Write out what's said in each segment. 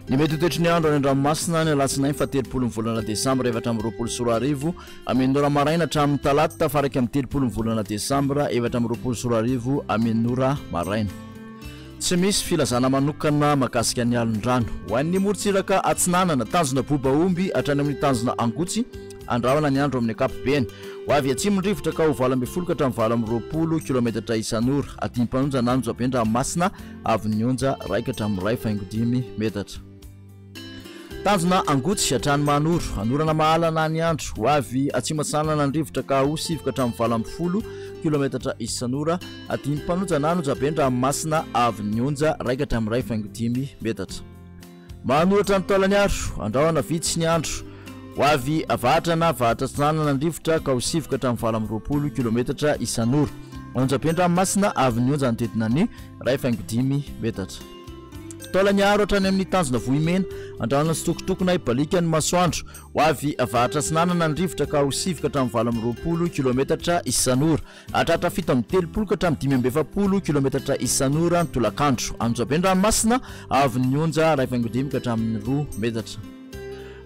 Ny mety ho toetry ny andro any an-dranomasina ny alatsinainy fa 30 volana Décembre 2024 amin'ny ora maraina hatramin'ny talata tafaraka amin'ny 30 volana Décembre 2024 amin'ny ora maraina. Tsy misy filazana manokana mahakasika ny alon-drano ho an'ny morontsiraka atsinanana tanjona bobaomby hatrany amin'ny tanjona angotsy andrahona ny andro amin'ny ankapobeny ho avy atsimon-drivotra ka ho 20 ka hatramin'ny 20 kilometatra isan'ora aty mpanonja nanjo ampendra masina avy ny onja raika hatramin'ny 1.5 metatra. Tanjona angotsy hatrany manoro anorana mahalana ny andro ho avy atsimatsanana ny rivotra ka ho 7 ka hatramin'ny 20 kilometatra isan'ora aty mpanonja nanjo ampendra masina avy ny onja raika hatramin'ny 1.5 metatra. Manoratra ny taolany andro andrahona vitsy ny andro ho avy avatrana vahatratsanana ny rivotra ka ho 7 ka hatramin'ny 20 kilometatra isan'ora onja ampendra masina avy ny onja nodidina ny 1.5 metatra. Taolany aro hatrany amin'ny tanjona vohimena andrahona sitokotokona ibalika ny masoandro ho avy avahatratsanana ny rivotra ka ho 7 ka hatramin'ny 20 kilometatra isan'ora hatratra fito amin'ny 30 ka hatramin'ny 570 kilometatra isan'ora ny tolakandro anjo ampendra-masina avy ny onja 1.5 ka hatramin'ny 2 metatra.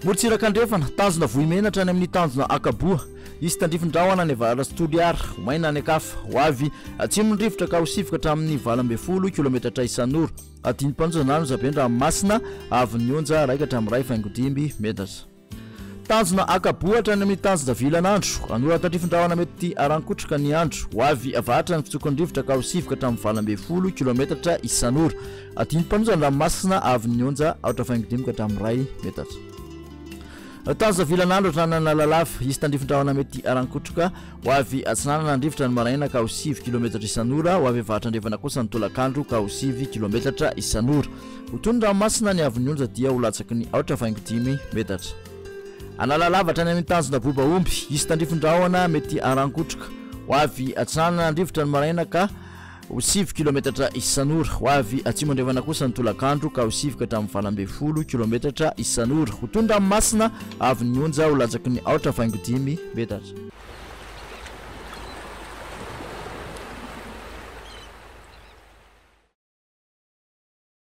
Morontsiraka andrefana tanjona vohimena hatrany amin'ny tanjona akaboa izy tandrifin-drahona ny avara Stoliara maina ny akafa ho avy atsimon-ny rivotra ka ho 7 ka hatramin'ny 20 kilometatra isan'ora aty mpanonja nanjo ampendra masina avy ny onja raika hatramin'ny 1.5 metatra. Tanjona akaboa hatrany amin'ny tanjona vilan'andro anora tandrifin-drahona mety arankotroka ny andro ho avy avatra ny fitsokon'ny rivotra ka ho 7 ka hatramin'ny 20 kilometatra isan'ora aty mpanonja ranomasina avy ny onja 1.5 ka hatramin'ny 1 metatra. Tanjona vilan'andro hatrany lalava izy tandrifin-drahona mety arankotroka ho avy atsinanana ny rivotra ny maraina ka ho 7 kilometatra isan'ora ho avy avatra andrefana kosa ny tolakandro ka ho 7 kilometatra isan'ora ho toy ny ranomasina ny avy ny onja dia ho latsaky ny 1.5 metatra. Analalava hatrany amin'ny tanjona bobaomby izy tandrifin-drahona mety arankotroka ho avy atsinanana ny rivotra ny maraina ka ho 7 kilometatra isan'ora ho avy atsimo andrefana kosa ny tolakandro ka ho 7 ka hatramin'ny 20 kilometatra isan'ora ho toy ny ranomasina avy ny onja ho latsaky ny 1.5 metatra.